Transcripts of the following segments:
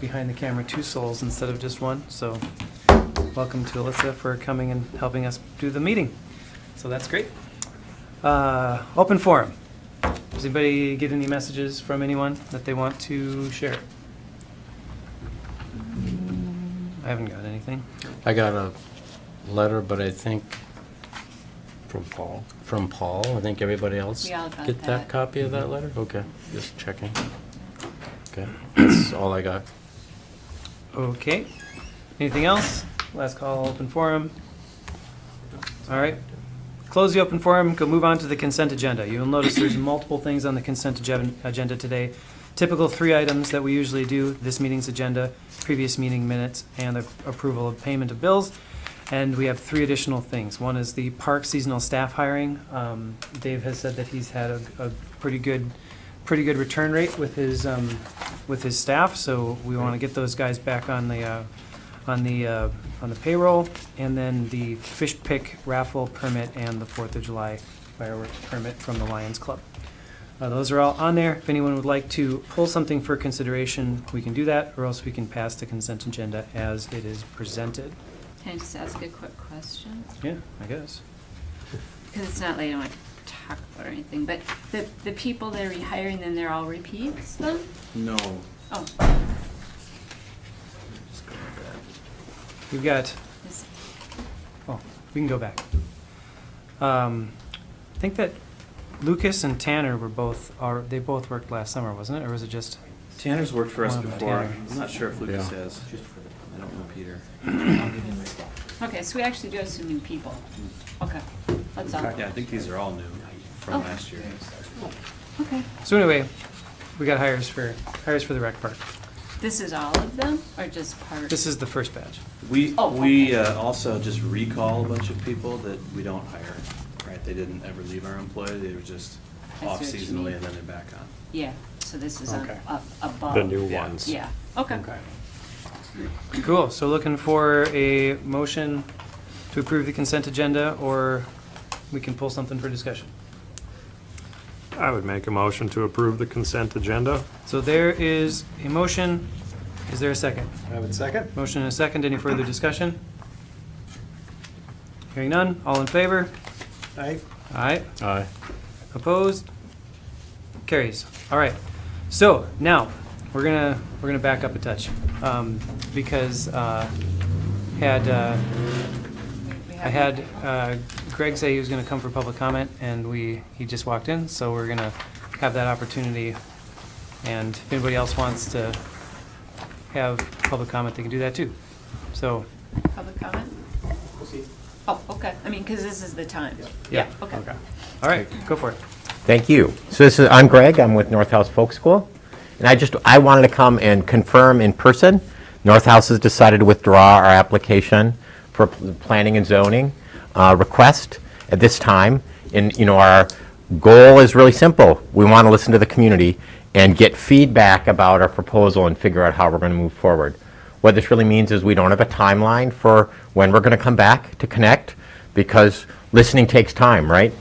Behind the camera, 2 souls instead of just one. So welcome to Alyssa for coming and helping us do the meeting. So that's great. Open forum. Does anybody get any messages from anyone that they want to share? I haven't got anything. I got a letter, but I think From Paul. from Paul. I think everybody else We all got get that that. copy of that letter? Okay, just checking. Okay, that's all I got. Okay. Anything else? Last call, open forum. All right. Close the open forum, go move on to the consent agenda. You'll notice there's multiple things on the consent agenda today. Typical 3 items that we usually do, this meeting's agenda, previous meeting minutes, and the approval of payment of bills. And we have 3 additional things. One is the park seasonal staff hiring. Dave has said that he's had a pretty good return rate with his staff, so we want to get those guys back on the payroll. And then the Fishpic raffle permit and the 4th of July fireworks permit from the Lions Club. Those are all on there. If anyone would like to pull something for consideration, we can do that, or else we can pass the consent agenda as it is presented. Can I just ask a quick question? Yeah, I guess. Because it's not like I don't want to talk about or anything, but the people that are rehiring, then they're all repeats then? No. Oh. Just go with that. We've got, Is- oh, we can go back. I think that Lucas and Tanner they both worked last summer, wasn't it? Or was it just? Tanner's worked for us One of before. Tanner's. I'm not sure if Lucas Yeah. has. I don't know Peter. Okay, so we actually do have some new people. Okay, that's all. Yeah, I think these are all new from Oh. last year. Okay. So anyway, we got hires for the rec park. This is all of them, or just part? This is the first batch. We Oh, okay. also just recall a bunch of people that we don't hire. Right? They didn't ever leave our employ. They were just I see off what you seasonally mean. and then they're back on. Yeah, so this is on, Okay. up above. The new Yeah. ones. Yeah, okay. Cool. So looking for a motion to approve the consent agenda, or we can pull something for discussion. I would make a motion to approve the consent agenda. So there is a motion. Is there a second? I would second. Motion and a second. Any further discussion? Hearing none. All in favor? Aye. Aye. Aye. Opposed? Carries. All right. So now we're gonna back up a touch because I had Greg say he was going to come for public comment, and he just walked in, so we're going to have that opportunity. And if anybody else wants to have public comment, they can do that too. So Public comment? Oh, okay, I mean, because this is the time. yeah. Okay. All right, go for it. Thank you. So I'm Greg, I'm with North House Folk School, and I wanted to come and confirm in person. North House has decided to withdraw our application for planning and zoning request at this time. And our goal is really simple. We want to listen to the community and get feedback about our proposal and figure out how we're going to move forward. What this really means is we don't have a timeline for when we're going to come back to connect, because listening takes time, right?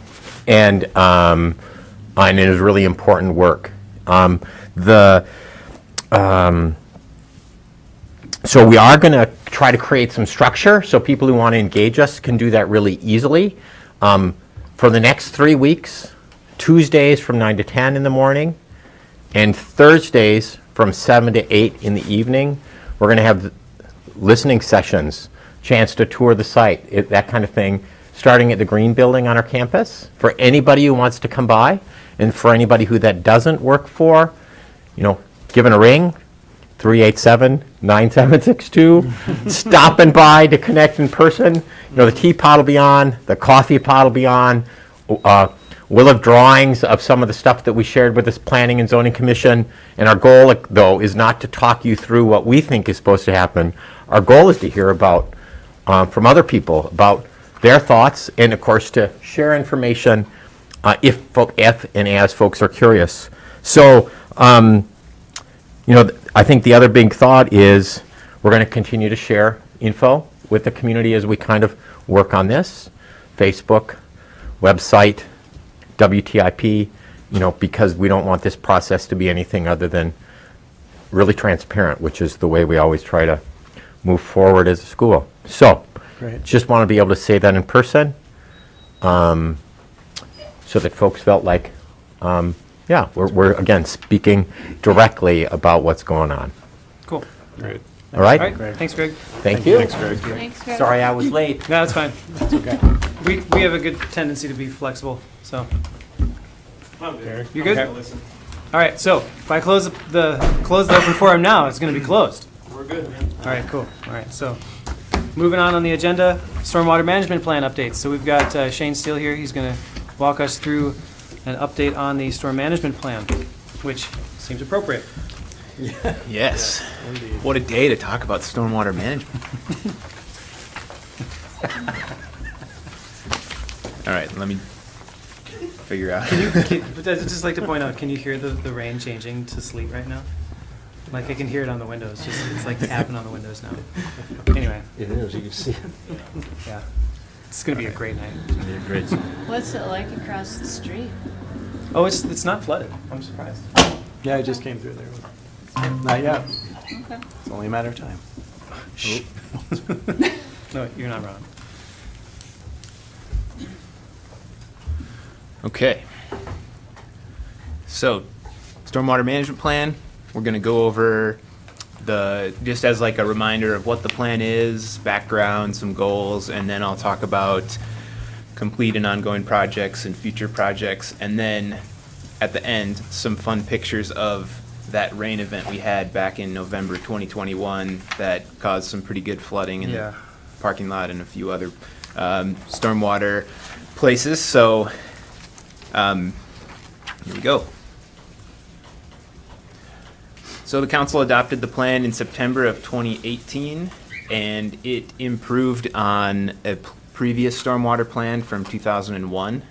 And it is really important work. So we are going to try to create some structure so people who want to engage us can do that really easily. For the next 3 weeks, Tuesdays from 9 to 10 in the morning, and Thursdays from 7 to 8 in the evening, we're going to have listening sessions, chance to tour the site, that kind of thing, starting at the Green Building on our campus. For anybody who wants to come by, and for anybody who that doesn't work for, give it a ring, 387-9762, stopping by to connect in person. The teapot will be on, the coffee pot will be on. We'll have drawings of some of the stuff that we shared with this Planning and Zoning Commission. And our goal, though, is not to talk you through what we think is supposed to happen. Our goal is to hear about, from other people, about their thoughts, and of course to share information if and as folks are curious. So, I think the other big thought is we're going to continue to share info with the community as we kind of work on this. Facebook, website, WTIP, because we don't want this process to be anything other than really transparent, which is the way we always try to move forward as a school. So, Great. just want to be able to say that in person, so that folks felt like, yeah, we're again speaking directly about what's going on. Cool. Great. All right? All right, thanks, Greg. Thank you. Thanks, Greg. Thanks, Greg. Sorry I was late. No, that's fine. It's okay. We have a good tendency to be flexible, so. You good? All right, so if I close the open forum now, it's going to be closed. We're good. All right, cool. All right, so moving on the agenda, stormwater management plan updates. So we've got Shane Steele here. He's going to walk us through an update on the storm management plan, which seems appropriate. Yes. What a day to talk about stormwater management. All right, let me figure out. But I'd just like to point out, can you hear the rain changing to sleet right now? Like I can hear it on the windows. It's like tapping on the windows now. Anyway, It is, you can see it. yeah, it's gonna be a great night. Great. What's it like across the street? Oh, it's not flooded. I'm surprised. Yeah, I just came through there. Not yet. Okay. It's only a matter of time. Shh. No, you're not wrong. Okay. So, stormwater management plan, we're going to go over just as like a reminder of what the plan is, background, some goals, and then I'll talk about complete and ongoing projects and future projects, and then at the end, some fun pictures of that rain event we had back in November 2021 that caused some pretty good flooding in Yeah. the parking lot and a few other stormwater places. So here we go. So the council adopted the plan in September of 2018, and it improved on a previous stormwater plan from 2001.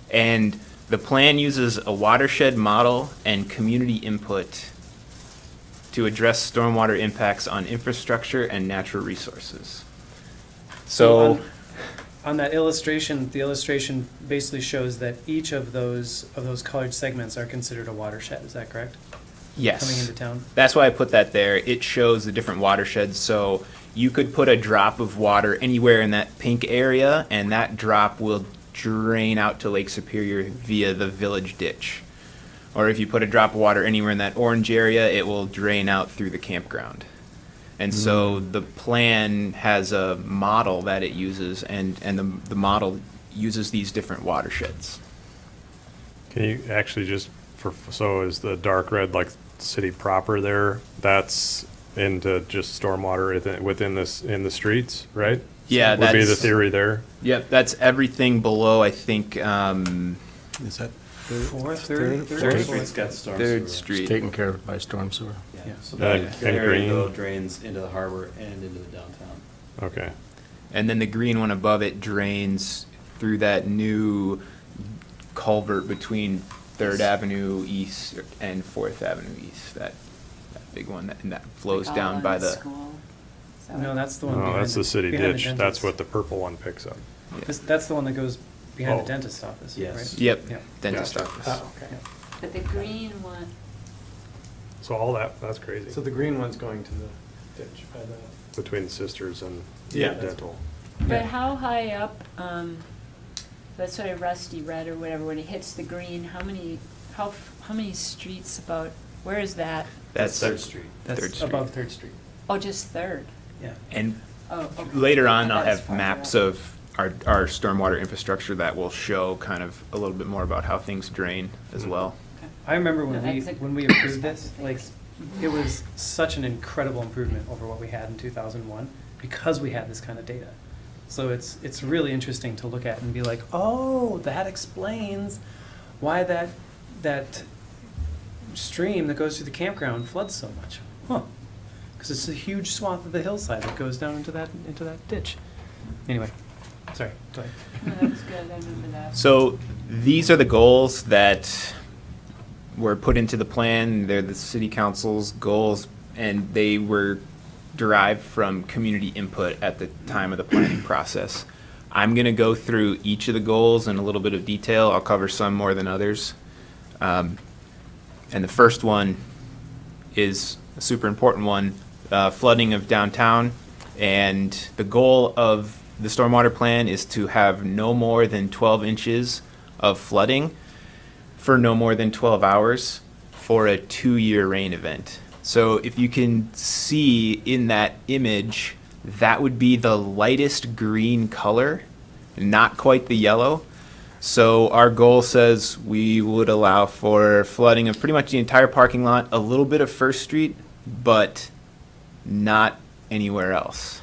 And the plan uses a watershed model and community input to address stormwater impacts on infrastructure and natural resources. So, On that illustration, the illustration basically shows that each of those colored segments are considered a watershed. Is that correct? yes. Coming into town. That's why I put that there. It shows the different watersheds. So you could put a drop of water anywhere in that pink area, and that drop will drain out to Lake Superior via the village ditch. Or if you put a drop of water anywhere in that orange area, it will drain out through the campground. And so the plan has a model that it uses, and the model uses these different watersheds. Can you actually just, so is the dark red like city proper there? That's into just stormwater in the streets, right? Yeah, Would be the that's- theory there. Yep, that's everything below, I think, Is that Third Third Street. Street's got storm Third sewer. Street. Taken care of by storm sewer. Yeah, so And that area green. though drains into the harbor and into the downtown. Okay. And then the green one above it drains through that new culvert between Third Avenue East and Fourth Avenue East. That big one, and that flows Like all down in by the the. school? So- No, that's the one. Oh, behind that's the city behind the ditch. That's dentist. what the purple one picks up. That's the one that goes behind Oh. the dentist's office, Yes. right? Yep, Yeah. dentist Gotcha. office. Oh, okay. But the green one, So all that's crazy. So the green one's going to the ditch by the. Between the sisters and Yeah. dental. but how high up, that sort of rusty red or whatever, when it hits the green, how many streets about, where is that? That's Third Street. That's Third Street. above Third Street. Oh, just Third? Yeah. And Oh, okay. later on, I I'll thought it was have farther maps up. of our stormwater infrastructure that will show kind of a little bit more about how things drain as well. Okay. I remember No, when that's a we approved this, perspective, like, thanks. it was such an incredible improvement over what we had in 2001 because we had this kind of data. So it's really interesting to look at and be like, oh, that explains why that stream that goes through the campground floods so much. Huh. Because it's a huge swath of the hillside that goes down into that ditch. Anyway, sorry, go ahead. No, that's good, I remember that. So these are the goals that were put into the plan. They're the city council's goals, and they were derived from community input at the time of the planning process. I'm going to go through each of the goals in a little bit of detail. I'll cover some more than others. And the first one is a super important one, flooding of downtown. And the goal of the stormwater plan is to have no more than 12 inches of flooding for no more than 12 hours for a 2-year rain event. So if you can see in that image, that would be the lightest green color, not quite the yellow. So our goal says we would allow for flooding of pretty much the entire parking lot, a little bit of First Street, but not anywhere else.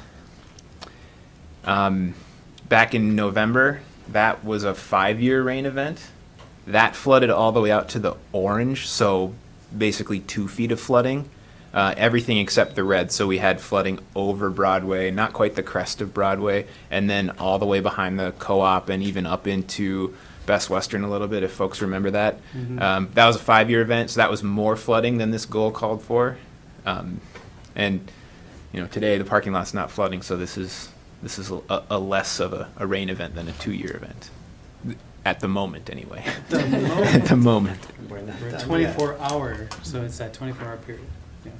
Back in November, that was a 5-year rain event. That flooded all the way out to the orange, so basically 2 feet of flooding. Everything except the red, so we had flooding over Broadway, not quite the crest of Broadway, and then all the way behind the co-op and even up into Best Western a little bit, if folks remember that. That was a 5-year event, so that was more flooding than this goal called for. And today the parking lot's not flooding, so this is a less of a rain event than a 2-year event. At the moment, anyway. At the moment. We're 24-hour, so it's that 24-hour period. Yeah.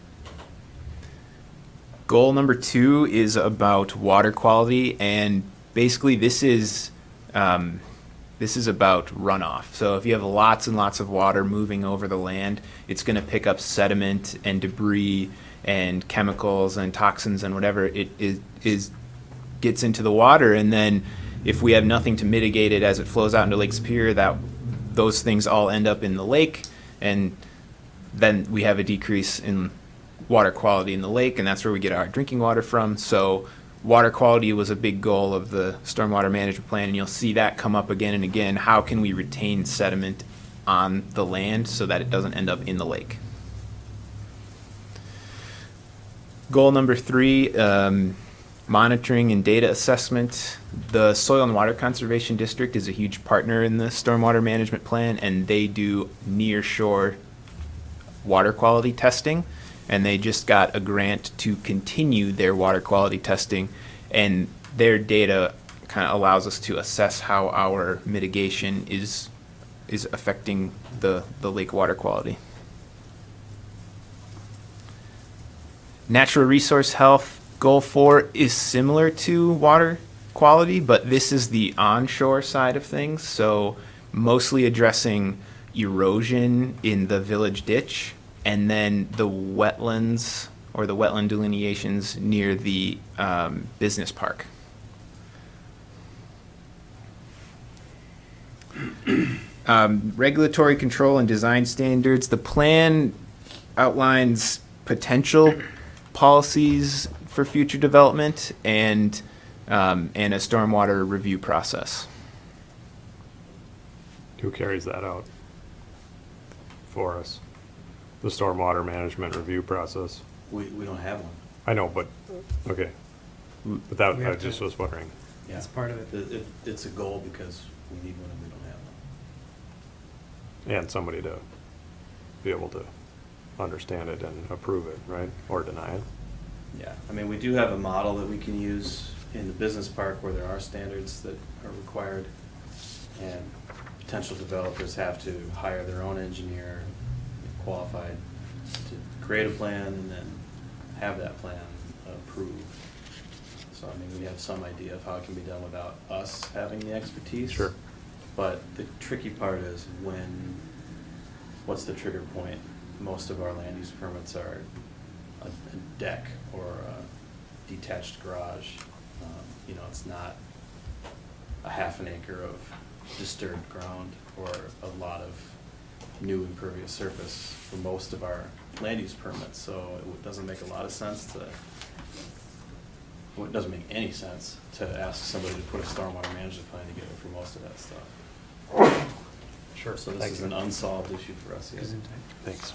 Goal number 2 is about water quality, and basically this is about runoff. So if you have lots and lots of water moving over the land, it's going to pick up sediment and debris and chemicals and toxins and whatever it is gets into the water, and then if we have nothing to mitigate it as it flows out into Lake Superior, those things all end up in the lake, and then we have a decrease in water quality in the lake, and that's where we get our drinking water from. So water quality was a big goal of the stormwater management plan, and you'll see that come up again and again. How can we retain sediment on the land so that it doesn't end up in the lake? Goal number 3, monitoring and data assessment. The Soil and Water Conservation District is a huge partner in the stormwater management plan, and they do near-shore water quality testing, and they just got a grant to continue their water quality testing, and their data kind of allows us to assess how our mitigation is affecting the lake water quality. Natural resource health. Goal 4 is similar to water quality, but this is the onshore side of things. So mostly addressing erosion in the village ditch, and then the wetlands or the wetland delineations near the business park. Regulatory control and design standards. The plan outlines potential policies for future development and a stormwater review process. Who carries that out for us? The stormwater management review process? We don't have one. I know, but, okay. But that, We I have to- just was wondering. Yeah. That's part of it. It's a goal because we need one and we don't have one. And somebody to be able to understand it and approve it, right? Or deny it. Yeah, I mean, we do have a model that we can use in the business park where there are standards that are required, and potential developers have to hire their own engineer, qualified, to create a plan and then have that plan approved. So, I mean, we have some idea of how it can be done without us having the expertise. Sure. But the tricky part is what's the trigger point? Most of our land use permits are a deck or a detached garage. It's not a half an acre of disturbed ground or a lot of new impervious surface for most of our land use permits. So it doesn't make a lot of sense it doesn't make any sense to ask somebody to put a stormwater management plan together for most of that stuff. Sure. So this is an unsolved issue for us yet. Thanks.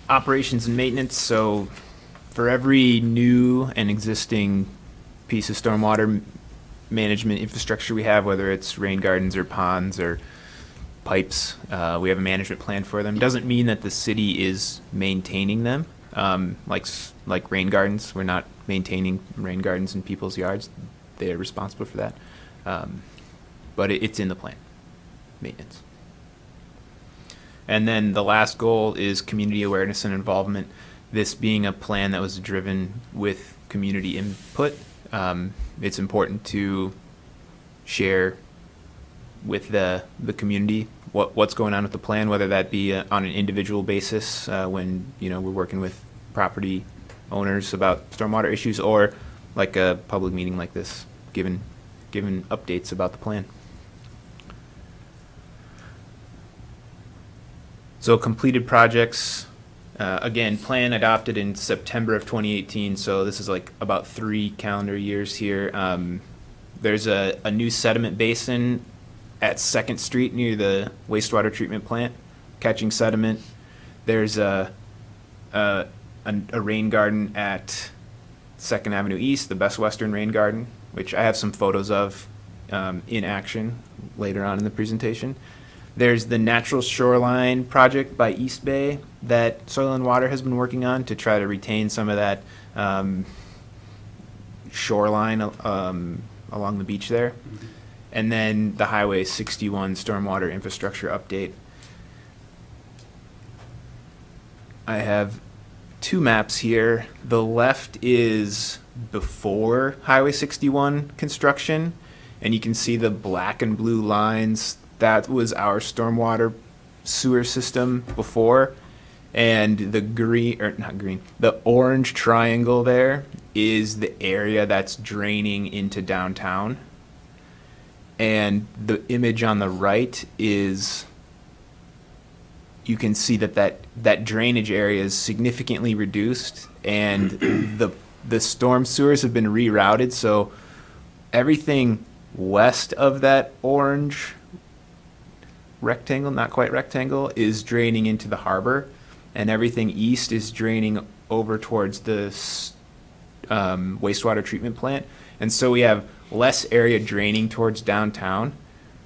Operations and maintenance. So for every new and existing piece of stormwater management infrastructure we have, whether it's rain gardens or ponds or pipes, we have a management plan for them. Doesn't mean that the city is maintaining them. Like rain gardens, we're not maintaining rain gardens in people's yards. They're responsible for that. But it's in the plan, maintenance. And then the last goal is community awareness and involvement. This being a plan that was driven with community input, it's important to share with the community what's going on with the plan, whether that be on an individual basis when we're working with property owners about stormwater issues, or like a public meeting like this, giving updates about the plan. So completed projects, again, plan adopted in September of 2018, so this is like about 3 calendar years here. There's a new sediment basin at 2nd Street near the wastewater treatment plant, catching sediment. There's a rain garden at 2nd Avenue East, the Best Western Rain Garden, which I have some photos of in action later on in the presentation. There's the natural shoreline project by East Bay that Soil and Water has been working on to try to retain some of that shoreline along the beach there. Mm-hmm. And then the Highway 61 stormwater infrastructure update. I have 2 maps here. The left is before Highway 61 construction, and you can see the black and blue lines. That was our stormwater sewer system before. And the the orange triangle there is the area that's draining into downtown. And the image on the right is, you can see that drainage area is significantly reduced, and the storm sewers have been rerouted, so everything west of that orange rectangle, not quite rectangle, is draining into the harbor, and everything east is draining over towards the wastewater treatment plant. And so we have less area draining towards downtown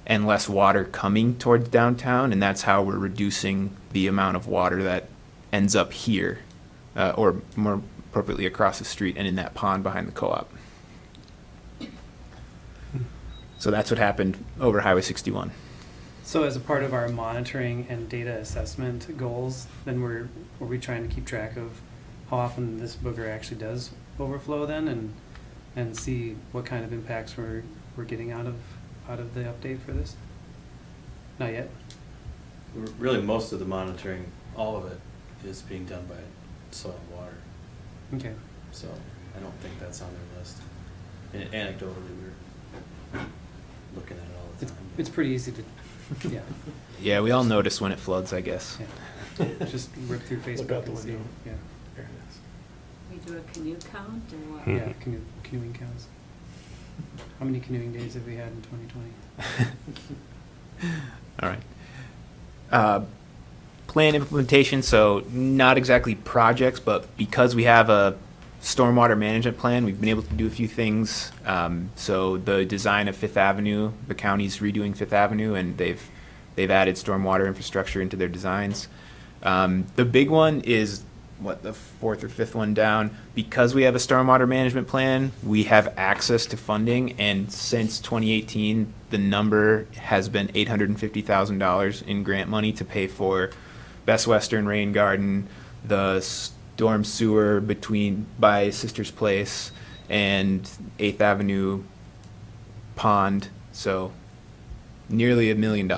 and less water coming towards downtown, and that's how we're reducing the amount of water that ends up here, or more appropriately across the street and in that pond behind the co-op. So that's what happened over Highway 61. So as a part of our monitoring and data assessment goals, then were we trying to keep track of how often this booger actually does overflow then, and see what kind of impacts we're getting out of the update for this? Not yet? Really, most of the monitoring, all of it, is being done by Soil and Water. Okay. So I don't think that's on their list. And anecdotally, we're looking at it all the time. It's pretty easy to, yeah. Yeah, we all notice when it floods, I guess. Yeah. Just rip through Look out Facebook the and see, window. yeah. There it is. We do a canoe count or what? Yeah, canoeing counts. How many canoeing days have we had in 2020? All right. Plan implementation, so not exactly projects, but because we have a stormwater management plan, we've been able to do a few things. So the design of 5th Avenue, the county's redoing 5th Avenue, and they've added stormwater infrastructure into their designs. The big one is, the 4th or 5th one down, because we have a stormwater management plan, we have access to funding, and since 2018, the number has been $850,000 in grant money to pay for Best Western Rain Garden, the storm sewer by Sister's Place, and 8th Avenue Pond. So nearly $1 million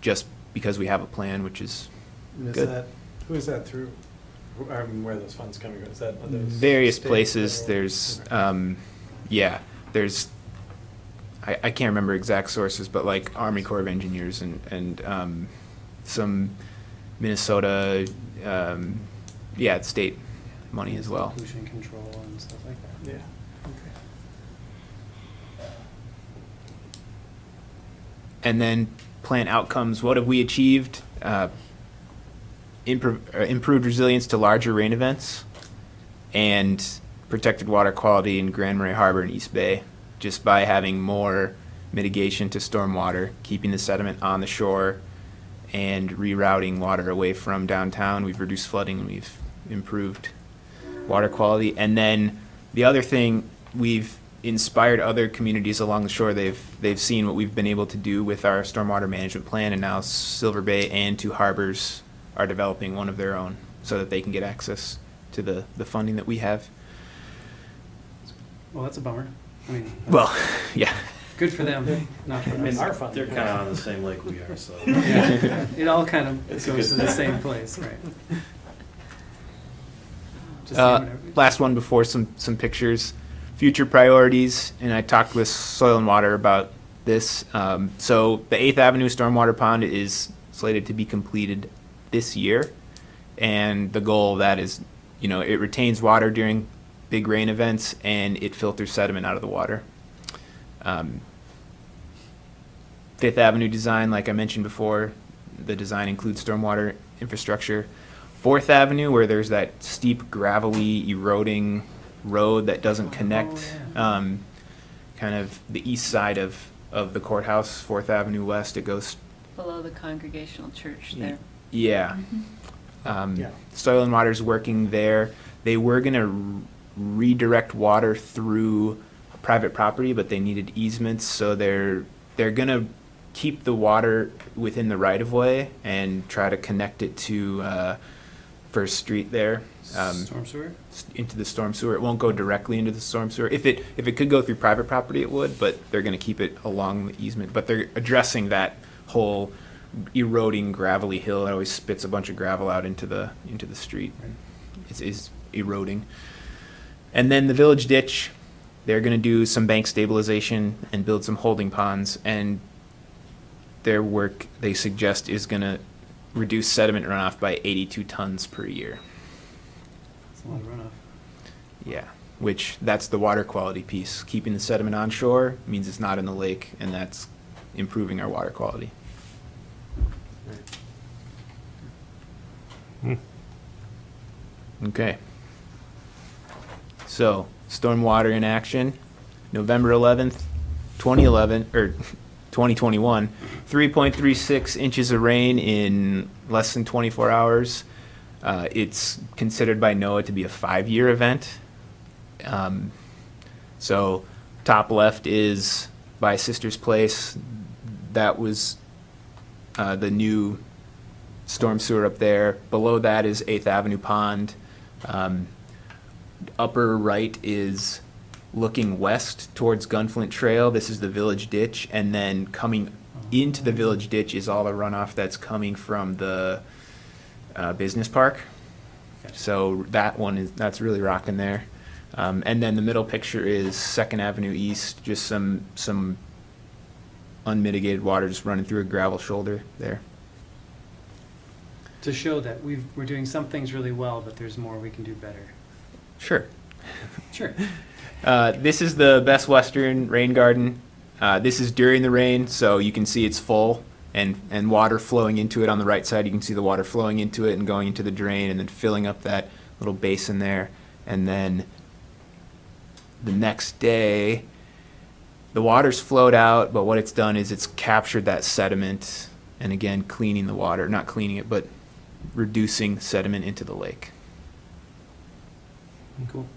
just because we have a plan, which is good. Who is that through? I mean, where are those funds coming from? Is that are those Various state, places. federal? There's, Okay. there's, I can't remember exact sources, but like Army Corps of Engineers and some Minnesota, state money as well. Pollution control and stuff like that. Yeah. Okay. And then plant outcomes. What have we achieved? Improved resilience to larger rain events, and protected water quality in Grand Marais Harbor and East Bay, just by having more mitigation to stormwater, keeping the sediment on the shore, and rerouting water away from downtown. We've reduced flooding, and we've improved water quality. And then the other thing, we've inspired other communities along the shore. They've seen what we've been able to do with our stormwater management plan, and now Silver Bay and Two Harbors are developing one of their own so that they can get access to the funding that we have. Well, that's a bummer. I mean, Well, yeah. good for them, not for I mean, us. they're kind of on the same lake we are, so. Yeah, it all kind of It's a goes good to the thing. same place, right? Just saying whatever. Last one before some pictures. Future priorities, and I talked with Soil and Water about this. So the 8th Avenue Stormwater Pond is slated to be completed this year. And the goal of that is, it retains water during big rain events and it filters sediment out of the water. 5th Avenue design, like I mentioned before, the design includes stormwater infrastructure. 4th Avenue, where there's that steep, gravelly, eroding road that doesn't connect, kind of the east side of the courthouse, 4th Avenue West, it goes, Below the Congregational Church there. yeah. Yeah. Soil and Water's working there. They were gonna redirect water through private property, but they needed easements, so they're gonna keep the water within the right of way and try to connect it to First Street there. Storm sewer? Into the storm sewer. It won't go directly into the storm sewer. If it could go through private property, it would, but they're gonna keep it along the easement. But they're addressing that whole eroding gravelly hill that always spits a bunch of gravel out into the street. It's eroding. And then the village ditch, they're gonna do some bank stabilization and build some holding ponds, and their work, they suggest, is gonna reduce sediment runoff by 82 tons per year. That's a lot of runoff. Yeah, which, that's the water quality piece. Keeping the sediment on shore means it's not in the lake, and that's improving our water quality. Okay. So, stormwater in action, November 11th, 2011, or 2021, 3.36 inches of rain in less than 24 hours. It's considered by NOAA to be a 5-year event. So, top left is by Sister's Place. That was the new storm sewer up there. Below that is 8th Avenue Pond. Upper right is looking west towards Gunflint Trail. This is the village ditch, and then coming into the village ditch is all the runoff that's coming from the business park. So that one that's really rocking there. And then the middle picture is 2nd Avenue East, just some unmitigated water just running through a gravel shoulder there. To show that we're doing some things really well, but there's more we can do better. Sure. Sure. This is the Best Western Rain Garden. This is during the rain, so you can see it's full and water flowing into it on the right side. You can see the water flowing into it and going into the drain and then filling up that little basin there. And then the next day, the water's flowed out, but what it's done is it's captured that sediment and again cleaning the water, not cleaning it, but reducing sediment into the lake. Cool.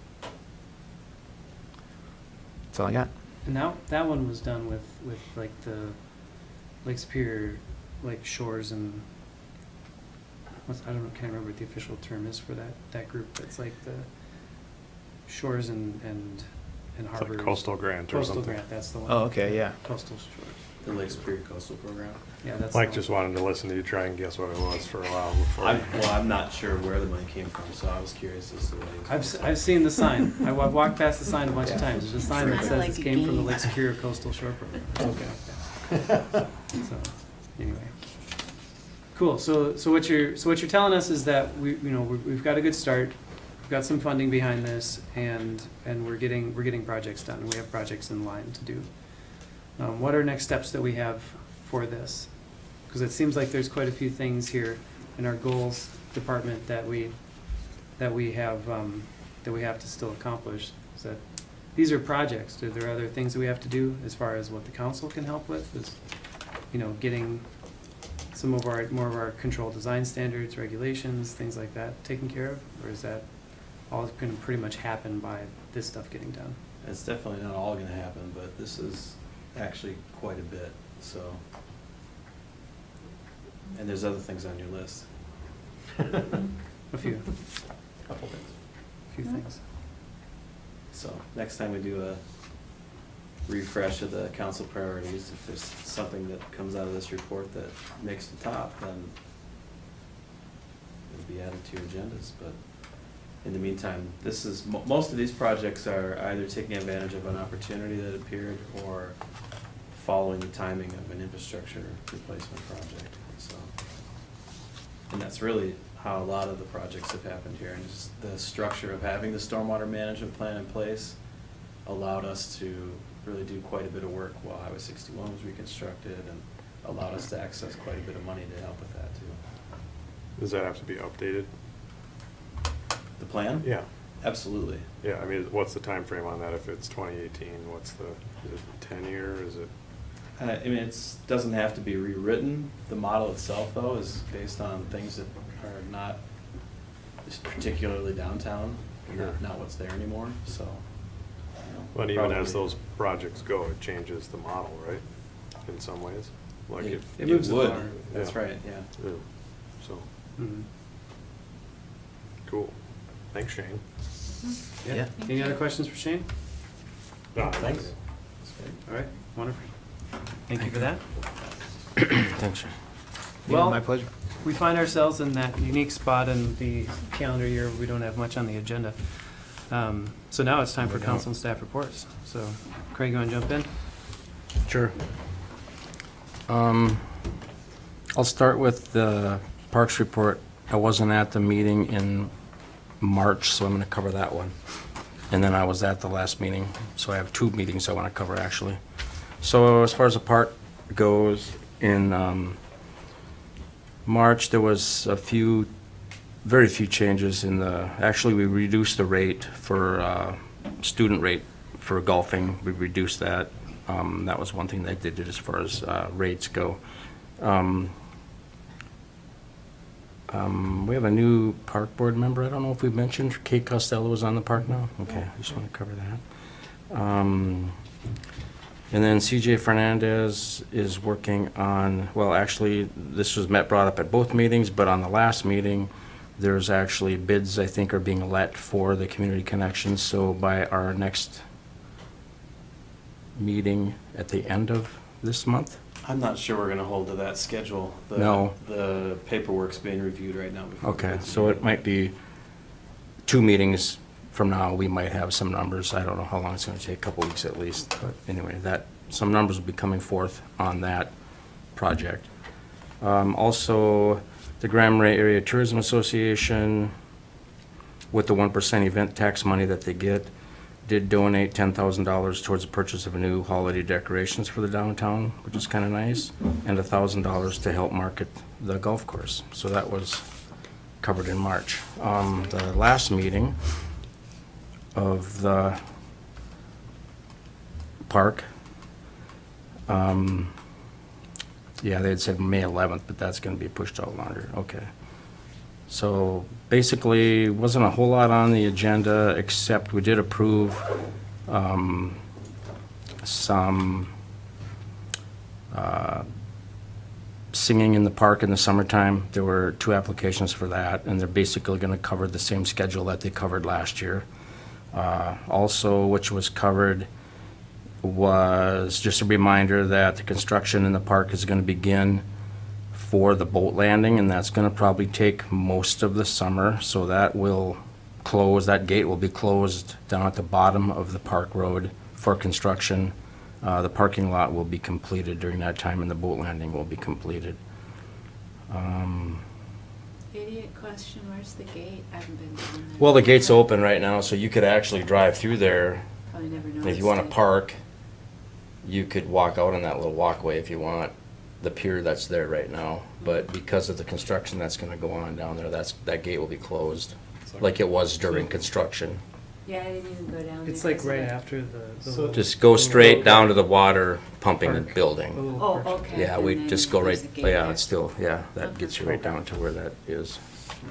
That's all I got. And that one was done with like the Lake Superior, like shores and can't remember what the official term is for that group. That's like the shores and It's harbors. like coastal grant or Coastal something. grant, that's the one. Oh, okay, yeah. Coastal shores. The Lake Superior Coastal Program. Yeah, that's Mike the just one. wanted to listen to you try and guess what it was for a while before. I'm not sure where the money came from, so I was curious as to what it was. I've seen the sign. I've walked past the sign a bunch of times. There's a sign that Kinda says like it a came from the game. Lake Superior Coastal Shore Program. or something like that. So, anyway. Cool. So what you're telling us is that we've got a good start. We've got some funding behind this, and we're getting projects done. We have projects in line to do. What are next steps that we have for this? Because it seems like there's quite a few things here in our goals department that we have to still accomplish. So these are projects. Are there other things that we have to do as far as what the council can help with? Is getting some of more of our control design standards, regulations, things like that taken care of, or is that all going to pretty much happen by this stuff getting done It's definitely not all gonna happen, but this is actually quite a bit, so. And there's other things on your list. A few Couple things. things. So next time we do a refresh of the council priorities, if there's something that comes out of this report that makes the top, then it'll be added to your agendas. But in the meantime, this is, most of these projects are either taking advantage of an opportunity that appeared or following the timing of an infrastructure replacement project, so. And that's really how a lot of the projects have happened here, and just the structure of having the stormwater management plan in place allowed us to really do quite a bit of work while Highway 61 was reconstructed, and allowed us to access quite a bit of money to help with that too. Does that have to be updated? The plan? Yeah. Absolutely. Yeah, I mean, what's the time frame on that? If it's 2018, what's the, is it 10-year, is it? I mean, doesn't have to be rewritten. The model itself, though, is based on things that are not just particularly downtown, Sure. not what's there anymore, so. you know, But even as probably- those projects go, it changes the model, right? In some ways? Like It if. It moves the would. bar. That's Yeah. right, yeah. Yeah, so, Mhm. cool. Thanks, Shane. Yeah. Any other questions for Shane? No, Thanks. That's great. All right, wonderful. Thank you for that. Thanks, Shane. Well, My pleasure. we find ourselves in that unique spot in the calendar year where we don't have much on the agenda. So now it's time for council and staff reports. So Craig, you want to jump in? Sure. I'll start with the Parks report. I wasn't at the meeting in March, so I'm going to cover that one. And then I was at the last meeting, so I have 2 meetings I want to cover, actually. So as far as the park goes, in March, there was very few changes in actually, we reduced the rate for, student rate for golfing. We reduced that. That was one thing they did as far as rates go. We have a new park board member. I don't know if we mentioned Kate Costello is on the park now. Okay, I just want to cover that. And then CJ Fernandez is working on, well, actually, this was brought up at both meetings, but on the last meeting, there's actually bids, I think, are being let for the community connections. So by our next meeting at the end of this month, I'm not sure we're gonna hold to that schedule. No. The paperwork's being reviewed right now before. the okay, bids so are it might be 2 meetings from now, we might have some numbers. I don't know how long it's going to take, a couple weeks at least. But anyway, some numbers will be coming forth on that project. Also, the Grand Marais Area Tourism Association, with the 1% event tax money that they get, did donate $10,000 towards the purchase of new holiday decorations for the downtown, which is kind of nice, and $1,000 to help market the golf course. So that was covered in March. The last meeting of the park, yeah, they had said May 11th, but that's going to be pushed out longer. Okay. So basically, wasn't a whole lot on the agenda, except we did approve some singing in the park in the summertime. There were 2 applications for that, and they're basically going to cover the same schedule that they covered last year. Also, which was covered, was just a reminder that the construction in the park is going to begin for the boat landing, and that's going to probably take most of the summer. So that will close, that gate will be closed down at the bottom of the park road for construction. The parking lot will be completed during that time, and the boat landing will be completed. Idiot question, where's the gate? I haven't been down there. Well, the gate's open right now, so you could actually drive through there. Probably never And noticed if you want to it. park, you could walk out on that little walkway if you want, the pier that's there right now. But because of the construction that's going to go on down there, that gate will be closed, like it was during construction. Yeah, I didn't even go down there. It's like 'cause right of- after the So little- Just go straight down to the water pumping Park. building. little Oh, portion. okay. Yeah, and we then just go right, there's a gate yeah, there. it's still, yeah, that Okay. gets you right down to where that is.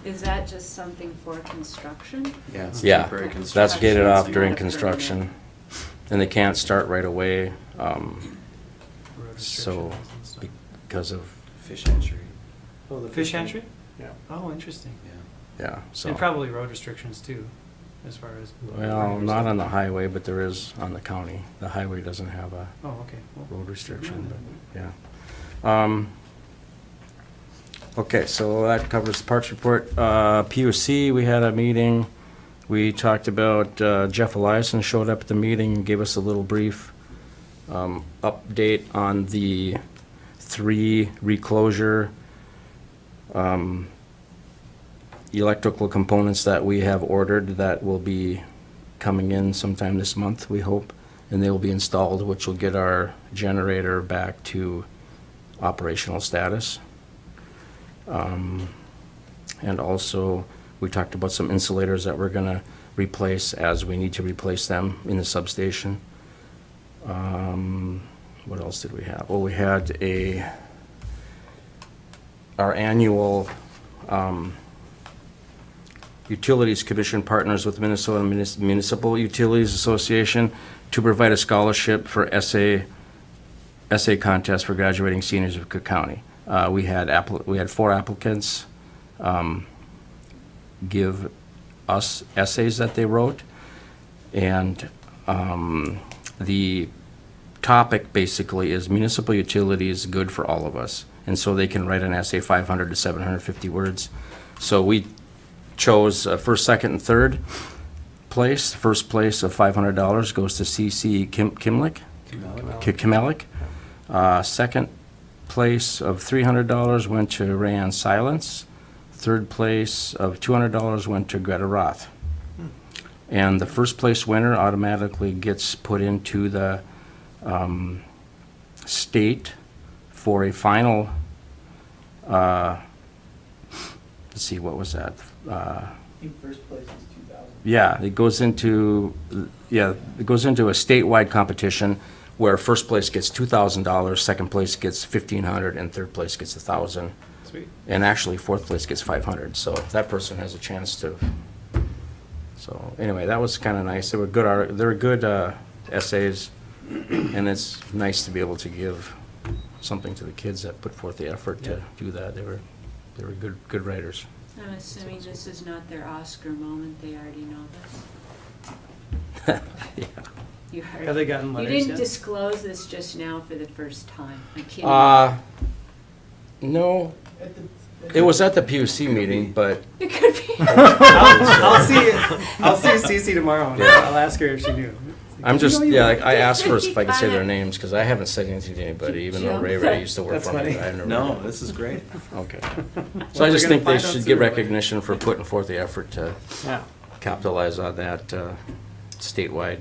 Is that just something for construction? Yeah, it's Yeah, temporary that's construction. gated off Not during a permanent. construction. And they can't start right away, Road so, restrictions and stuff. because of, Fish hatchery. Oh, the Fish hatchery? Yeah. Oh, interesting. Yeah. yeah, so. And probably road restrictions too, as far as. Well, not on the highway, but there is on the county. The highway doesn't have a Oh, okay. Well, road restriction, but, yeah. Okay, so that covers the Parks report. POC, we had a meeting. We talked about, Jeff Eliason showed up at the meeting and gave us a little brief update on the 3 reclosure electrical components that we have ordered that will be coming in sometime this month, we hope, and they will be installed, which will get our generator back to operational status. And also, we talked about some insulators that we're gonna replace as we need to replace them in the substation. What else did we have? Well, we had our annual Utilities Commission partners with Minnesota Municipal Utilities Association to provide a scholarship for essay contest for graduating seniors of Cook County. We had 4 applicants give us essays that they wrote, and the topic basically is municipal utilities good for all of us, and so they can write an essay 500 to 750 words. So we chose first, second, and third place. First place of $500 goes to C.C. Kimlick. Second place of $300 went to Rayanne Silence. Third place of $200 went to Greta Roth. And the first place winner automatically gets put into the state for a final, let's see, what was that? I think first place is 2,000. Yeah, it goes into a statewide competition where first place gets $2,000, second place gets $1,500, and third place gets $1,000. Sweet. And actually, fourth place gets $500, so that person has a chance to. So anyway, that was kind of nice. They were good essays, and it's nice to be able to give something to the kids that put forth the effort to do that. They were good writers. I'm assuming this is not their Oscar moment, they already know this. Yeah. You heard. Have they gotten letters You didn't yet? disclose this just now for the first time. I'm kidding. No, it was at the PUC meeting, but It could be. I'll see Cece tomorrow, and I'll ask her if she knew. I'm just, You know you yeah, would. I asked first if I could say their Kinda- names, because I haven't said anything to anybody, even though Jump. Ray used to work That's for me. funny. I've never No, met. this is great. Okay. Well, So I we're just gonna think they find out should sooner get or later. recognition for putting forth the effort to Yeah. capitalize on that statewide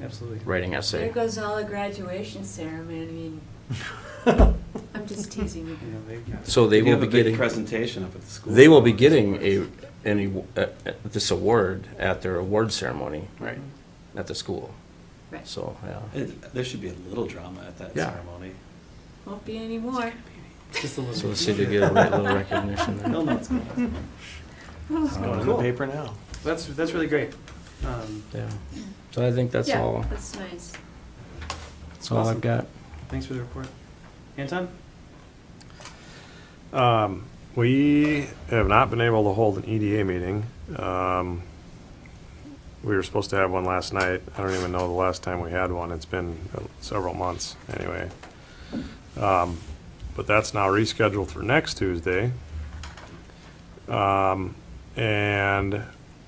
Absolutely. writing There essay. goes all the graduation ceremony. I'm just teasing you. You know, they- So they You will have be a big getting, presentation up at the school. they will be getting this award at their award ceremony Right. at the school. Right. So, yeah. There should be a little drama at that Yeah. ceremony. Won't be any more. Just a little. So the city get a little recognition there. They'll know what's going on. It's going in the paper now. That's really great. Yeah. So I think that's Yeah, all, that's nice. that's all I've got. Thanks for the report. Anton? We have not been able to hold an EDA meeting. We were supposed to have one last night. I don't even know the last time we had one. It's been several months anyway. But that's now rescheduled for next Tuesday. And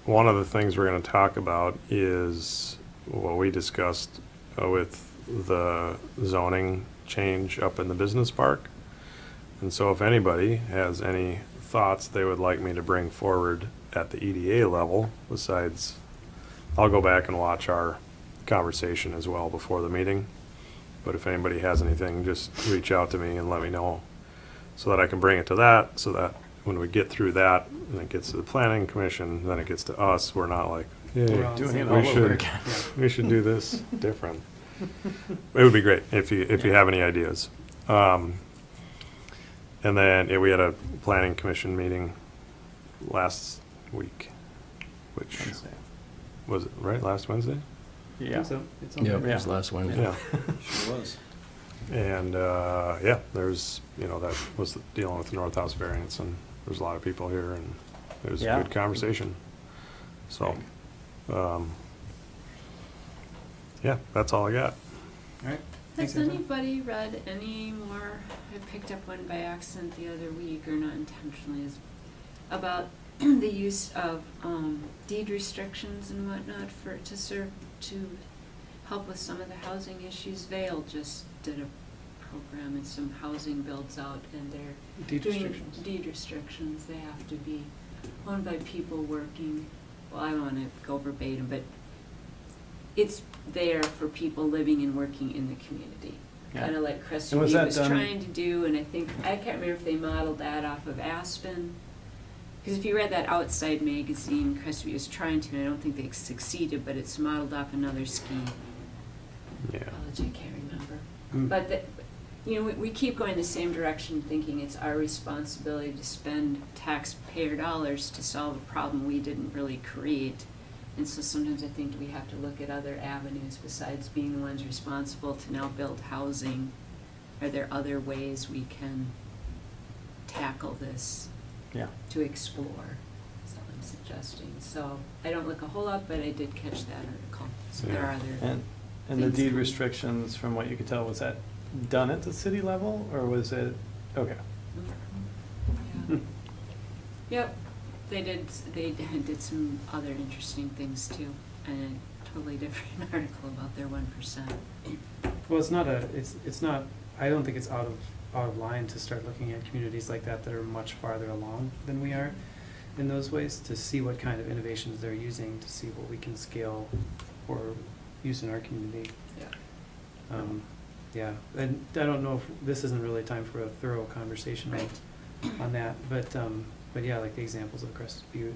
one of the things we're going to talk about is what we discussed with the zoning change up in the business park. And so if anybody has any thoughts they would like me to bring forward at the EDA level, besides, I'll go back and watch our conversation as well before the meeting. But if anybody has anything, just reach out to me and let me know so that I can bring it to that, so that when we get through that and it gets to the planning commission, then it gets to us, we're not like, We're hey, all Doing saying it we all should- over again. we should do this different. It would be great if you have any ideas. And then we had a planning commission meeting last week, which Wednesday. was it right last Wednesday? I Yeah. think so. It's on Yep, there. it was last Wednesday. Yeah. Sure was. And, yeah, there's, that was dealing with the North House variance, and there's a lot of people here, and it was a Yeah. good conversation. So, yeah, that's all I got. All right. Has Thanks, Angela. anybody read any more, I picked up one by accident the other week, or not intentionally, is about the use of deed restrictions and whatnot to help with some of the housing issues. Vale just did a program and some housing builds out, and they're Deed doing restrictions. deed restrictions. They have to be owned by people working, well, I don't want to go verbatim, but it's there for people living and working in the community. Yeah. Kind of like Crestview And was that was done- trying to do, and I can't remember if they modeled that off of Aspen. Because if you read that Outside magazine, Crestview was trying to, and I don't think they succeeded, but it's modeled off another ski Yeah. college, I can't remember. Mm. But we keep going the same direction, thinking it's our responsibility to spend taxpayer dollars to solve a problem we didn't really create. And so sometimes I think we have to look at other avenues besides being the ones responsible to now build housing. Are there other ways we can tackle this Yeah. to explore? That's what I'm suggesting. So I don't look a whole lot, but I did catch that article. So there Yeah. are other. And the Things deed to- restrictions, from what you could tell, was that done at the city level, or was it, okay. Yeah. Yep, they did some other interesting things too, and a totally different article about their 1%. Well, it's not, I don't think it's out of line to start looking at communities like that are much farther along than we are in those ways, to see what kind of innovations they're using, to see what we can scale or use in our community. Yeah. Yeah, and I don't know if, this isn't really time for a thorough conversation on that, but yeah, like the examples of Crested Butte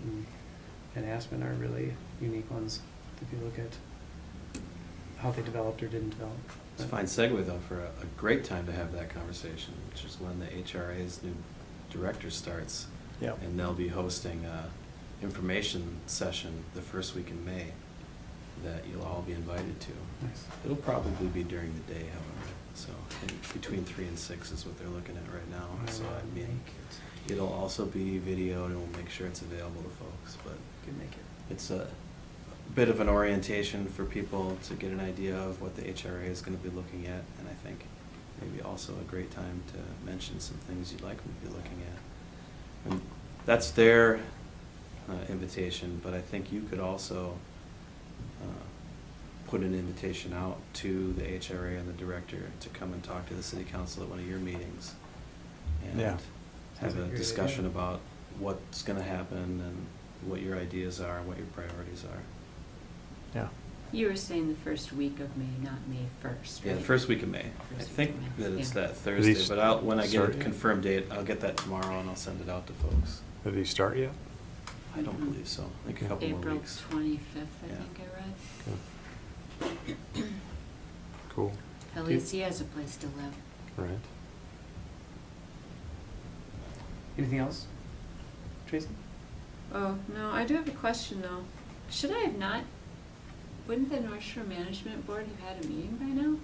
and Aspen are really unique ones, if you look at how they developed or didn't develop. It's a fine segue though for a great time to have that conversation, which is when the HRA's new director starts. Yeah. And they'll be hosting a information session the first week in May that you'll all be invited to. Nice. It'll probably be during the day, however, so I think between 3 and 6 is what they're looking at right now. So I mean, it'll also be video, and we'll make sure it's available to folks, but Can make it. it's a bit of an orientation for people to get an idea of what the HRA is going to be looking at, and I think maybe also a great time to mention some things you'd like them to be looking at. And that's their invitation, but I think you could also put an invitation out to the HRA and the director to come and talk to the city council at one of your meetings. And Yeah. have Sounds like a a great discussion idea. about what's gonna happen and what your ideas are and what your priorities are. Yeah. You were saying the first week of May, not May 1st, Yeah, right? the first week of May. I First week think of May, that it's yeah. that Thursday, Did he but when I get start a yet? confirmed date, I'll get that tomorrow and I'll send it out to folks. Did he start yet? I don't believe so. I think a couple more April weeks. 25th, I Yeah. think I read. Cool. At least he has a place to live. Right. Anything else? Tracy? Oh, no, I do have a question though. Should I have not, wouldn't the North Shore Management Board have had a meeting by now?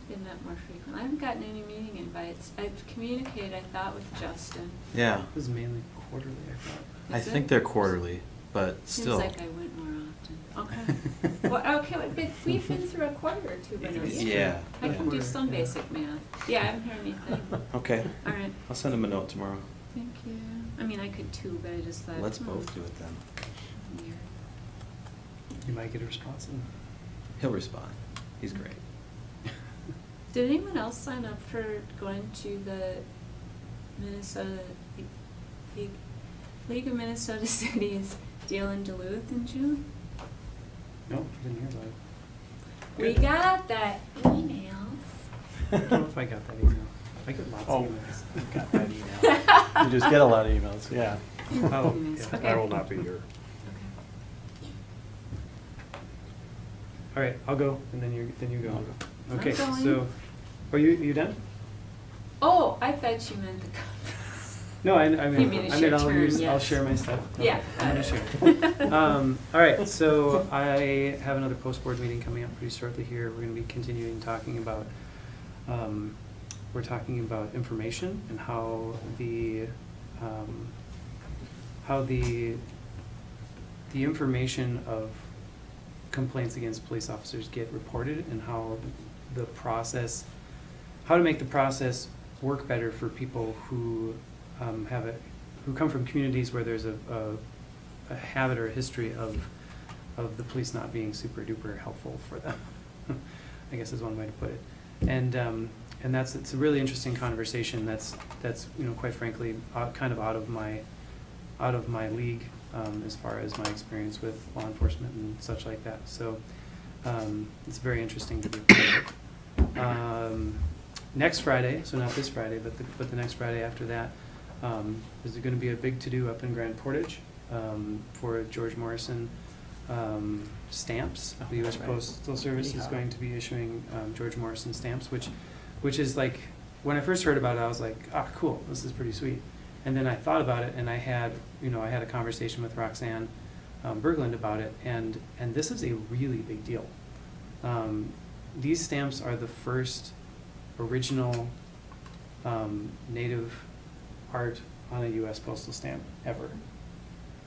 They've met more frequently. I haven't gotten any meeting invites. I've communicated, I thought, with Justin. Yeah, This is mainly quarterly, I thought. I Is think it? they're quarterly, but still. Seems like I went more often. Okay. Well, okay, but we've been through a quarter or two by now. Yeah, I can do yeah. some basic math. Yeah, I haven't heard anything. Okay. All right, I'll send him a note tomorrow. thank you. I mean, I could too, but I just thought. Let's both do it then. Weird. You might get a response. He'll respond. He's great. Did anyone else sign up for going to the Minnesota League of Minnesota Cities deal in Duluth in June? Nope, didn't hear about it. We got that email. I don't know if I got that email. I get lots Oh, of emails. you got that email. You just get a lot of emails, yeah. Oh, Emails. yeah. Okay. I will not be here. All right, I'll go, and then you go. I'll go. Okay, I'm going. so, are you done? Oh, I thought you meant the conference. No, I You mean, mean a I'll short term, use, I'll yes. share my stuff. Yeah, I'm gonna got share. All right, so I have another post-board meeting coming up pretty shortly here. We're gonna be continuing talking about, we're talking about information and how the information of complaints against police officers get reported and how the process, how to make the process work better for people who who come from communities where there's a habit or a history of the police not being super duper helpful for them. I guess is one way to put it. And it's a really interesting conversation that's quite frankly kind of out of my league as far as my experience with law enforcement and such like that. So it's very interesting to be a part of it. Next Friday, so not this Friday, but the next Friday after that, is going to be a big to-do up in Grand Portage for George Morrison stamps. The U.S. Postal Service is going to be issuing George Morrison stamps, which is like, when I first heard about it, I was like, ah, cool, this is pretty sweet. And then I thought about it, and I had a conversation with Roxanne Berglund about it, and this is a really big deal. These stamps are the first original native art on a U.S. postal stamp ever.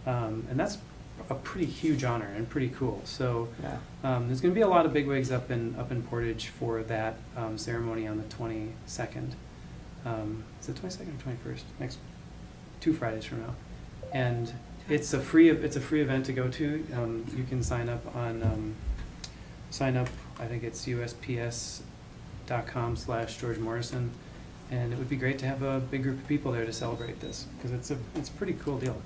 And that's a pretty huge honor and pretty cool. So there's going to be a lot of bigwigs up in Portage for that ceremony on the 22nd. Is it 22nd or 21st? Next 2 Fridays from now. And it's a free event to go to. You can sign up on I think it's USPS.com/George Morrison, and it would be great to have a big group of people there to celebrate this, because it's a pretty cool deal.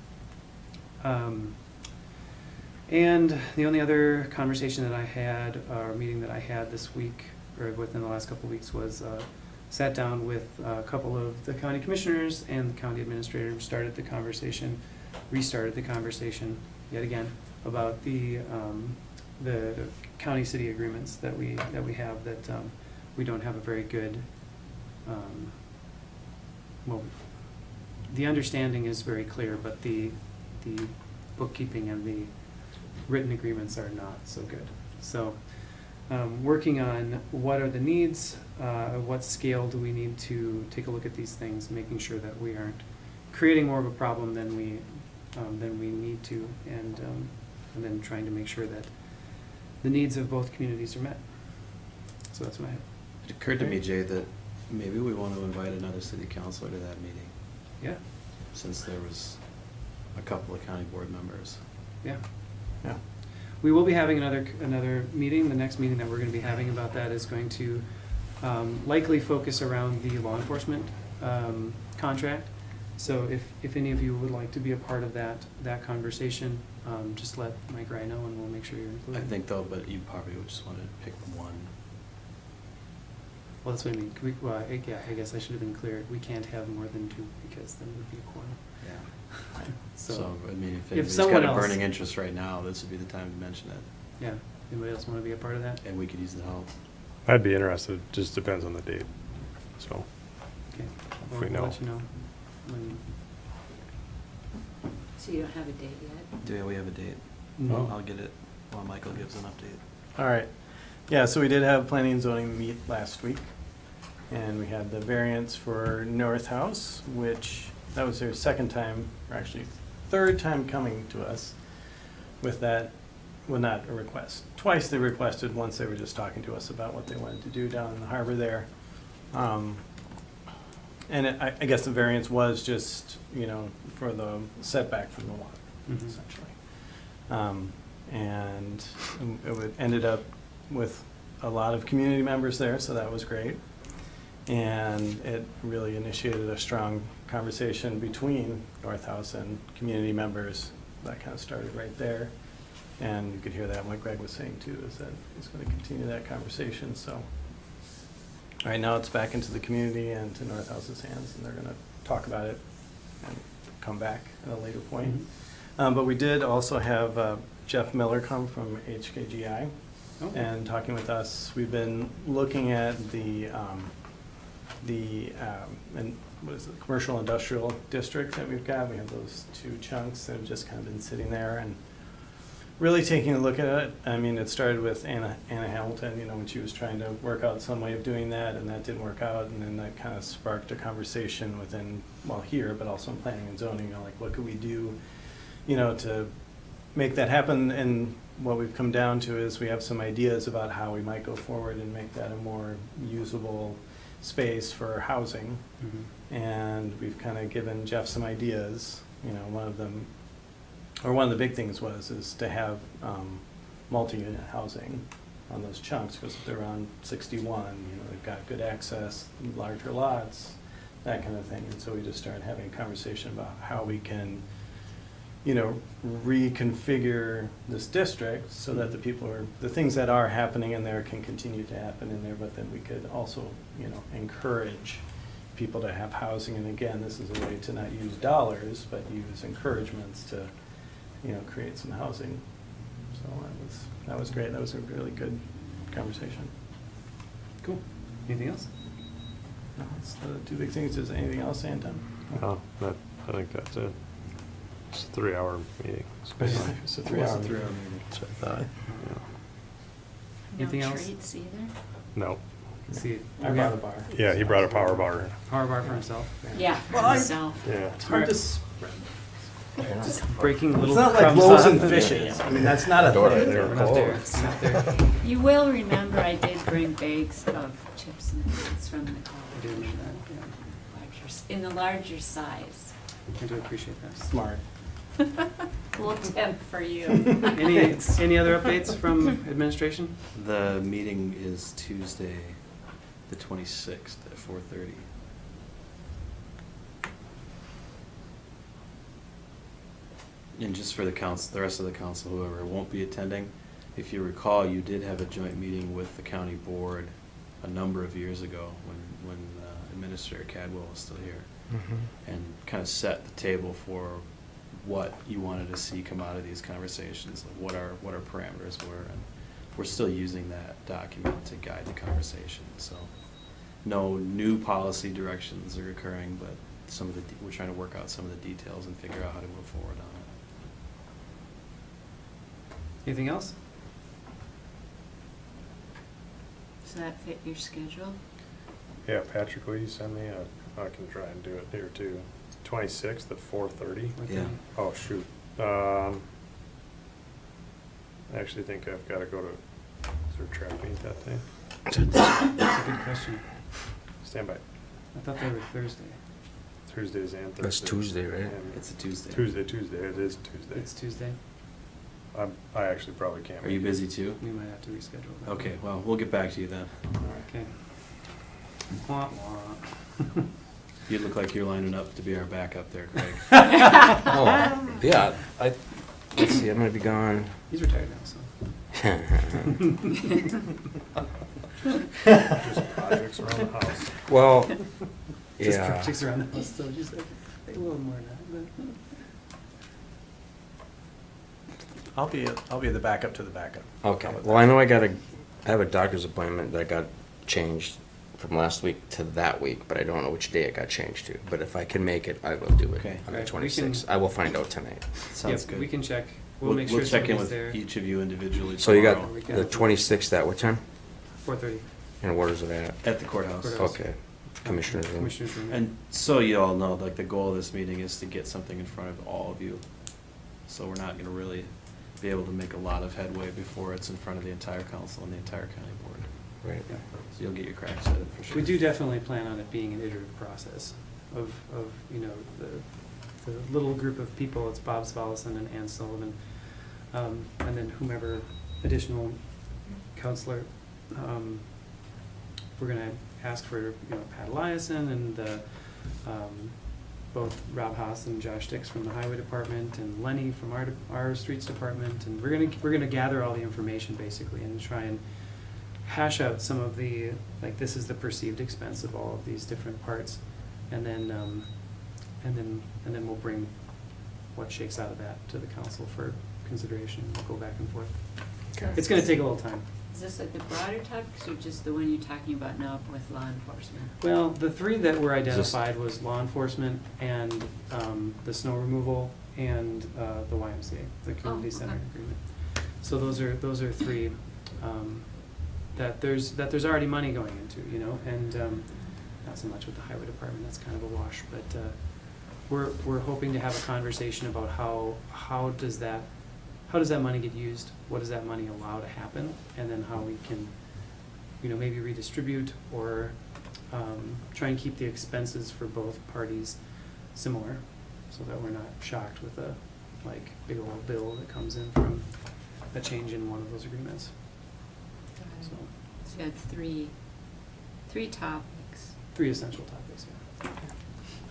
And the only other conversation that I had, or meeting that I had this week, or within the last couple of weeks, was sat down with a couple of the county commissioners and the county administrator, restarted the conversation yet again about the county city agreements that we have, that we don't have a very good, well, the understanding is very clear, but the bookkeeping and the written agreements are not so good. So working on what are the needs, what scale do we need to take a look at these things, making sure that we aren't creating more of a problem than we need to, and then trying to make sure that the needs of both communities are met. So that's what I have. It occurred to me, Jay, that maybe we want to invite another city councilor to that meeting, Yeah, since there was a couple of county board members. yeah. Yeah. We will be having another meeting. The next meeting that we're going to be having about that is going to likely focus around the law enforcement contract. So if any of you would like to be a part of that conversation, just let Mike Rai know, and we'll make sure you're I included. think though, but you probably would just want to pick one. Well, that's what I mean. I guess I should have been clear. We can't have more than 2, because then it would be a quorum. Yeah. So, So, I mean, if if anybody's someone got a else- burning interest right now, this would be the time to mention it, yeah. Anybody else want to be a part of that? and we could use the help. I'd be interested, just depends on the date, so. Okay. If we We'll know. let you know when. So you don't have a date yet? Do we have a date? No. I'll get it while Michael gives an update. All right. Yeah, so we did have planning and zoning meet last week, and we had the variance for North House, which, that was their second time, or actually third time coming to us with that, well, not a request. Twice they requested, once they were just talking to us about what they wanted to do down in the harbor there. And I guess the variance was just, for the setback from the water, Mhm. essentially. And it ended up with a lot of community members there, so that was great. And it really initiated a strong conversation between North House and community members. That kind of started right there. And you could hear that, what Greg was saying too, is that he's going to continue that conversation. So right now it's back into the community and to North House's hands, and they're going to talk about it and come back at a later point. But we did also have Jeff Miller come from HKGI Oh. and talking with us. We've been looking at and what is it, commercial industrial district that we've got. We have those two chunks that have just kind of been sitting there and really taking a look at it. I mean, it started with Anna Hamilton, you know, when she was trying to work out some way of doing that, and that didn't work out, and then that kind of sparked a conversation within, well, here, but also in planning and zoning, you know, like, what could we do, you know, to make that happen? And what we've come down to is we have some ideas about how we might go forward and make that a more usable space for housing. And we've kind of given Jeff some ideas. You know, one of them, or one of the big things is to have multi-unit housing on those chunks, because if they're on 61, you know, they've got good access, larger lots, that kind of thing. And so we just started having a conversation about how we can, you know, reconfigure this district so that the things that are happening in there can continue to happen in there, but then we could also, you know, encourage people to have housing. And again, this is a way to not use dollars, but use encouragements to, you know, create some housing. So that was great. That was a really good conversation. Cool. Anything else? No, that's the two big things. Is anything else, Anton? No, I think that's it. It's a 3-hour meeting. It's fine. It's a 3-hour meeting. That's what I thought. Yeah. Anything No else? treats either? No. See, I we brought got a bar. Yeah, he brought a power bar. power bar for himself. Yeah, Well, I- myself. Yeah. It's hard to spread. Breaking It's little not like crumbs loaves off. and fishes. I mean, that's not a Door, thing. they're We're not there. closed. We're not there. You will remember I did bring bags of chips and nuggets from the I do college. remember that, In the larger size. yeah. I do appreciate that. Smart. Little tip for you. Any other updates from administration? The meeting is Tuesday, the 26th at 4:30. And just for the council, the rest of the council, whoever won't be attending, if you recall, you did have a joint meeting with the county board a number of years ago when Administrator Cadwell was still here, and kind of set the table for what you wanted to see come out of these conversations, like what our parameters were, and we're still using that document to guide the conversation. So no new policy directions are occurring, but we're trying to work out some of the details and figure out how to move forward on it. Anything else? Does that fit your schedule? Yeah, Patrick, will you send me I can try and do it here too. 26th at 4:30. Yeah. Oh, shoot. I actually think I've got to go to, is there a track meet that day? That's a good question. Stand by. I thought they were Thursday. Tuesdays and Thursdays. That's Tuesday, right? And It's a Tuesday. Tuesday, it is Tuesday. It's Tuesday. I actually probably can't. Are you make it. busy too? We might have to reschedule that. Okay, well, we'll get back to you then. All right. Okay. Wah, wah. You look like you're lining up to be our backup there, Craig. Oh, yeah, let's see, I'm gonna be gone. He's retired now, so. Just projects around the house. Well, Just yeah. projects around the house, so just like, a little more than that. I'll be the backup to the backup. Okay, How about well, I know I have a doctor's appointment that got changed from last week to that week, but I don't know which day it got changed to. But if I can make it, I will do it Okay. on the Alright, we can- 26th. I will find out tonight. Sounds Yep, good. we can check. We'll make sure We'll check in somebody's with there. each of you individually So you tomorrow got can. the 26th at what time? 4:30. And where is it at? at the courthouse. Courthouse. Okay, Commissioner's room. Commissioner's room. And so you all know, like, the goal of this meeting is to get something in front of all of you. So we're not gonna really be able to make a lot of headway before it's in front of the entire council and the entire county board. Right. Yeah. So you'll get your cracks at it for sure. We do definitely plan on it being an iterative process of you know, the little group of people. It's Bob Svallison and Ann Sullivan, and then whomever additional counselor. We're gonna ask for, you know, Pat Eliason and both Rob Haas and Josh Dix from the Highway Department and Lenny from our Streets Department, and we're gonna gather all the information basically and try and hash out some of the, like, this is the perceived expense of all of these different parts, and then we'll bring what shakes out of that to the council for consideration. We'll go back and forth. Okay. It's gonna take a little time. Is this like the broader topics or just the one you're talking about now with law enforcement? Well, the three that were this- identified was law enforcement and the snow removal and the YMCA, the community center okay. agreement. So those are three that there's already money going into, you know, and not so much with the highway department, that's kind of a wash, but we're hoping to have a conversation about how does that money get used? What does that money allow to happen? And then how we can, you know, maybe redistribute or try and keep the expenses for both parties similar so that we're not shocked with a like big old bill that comes in from a change in one of those agreements. So So you had three topics. three essential topics, yeah.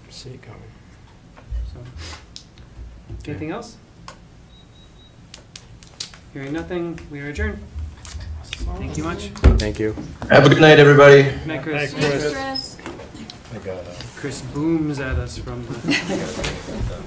See it coming. So, anything else? Hearing nothing, we are adjourned. Thank you much. Thank you. Have a good night, everybody. Good night, Chris. Thanks, Russ. I got Chris booms at us from the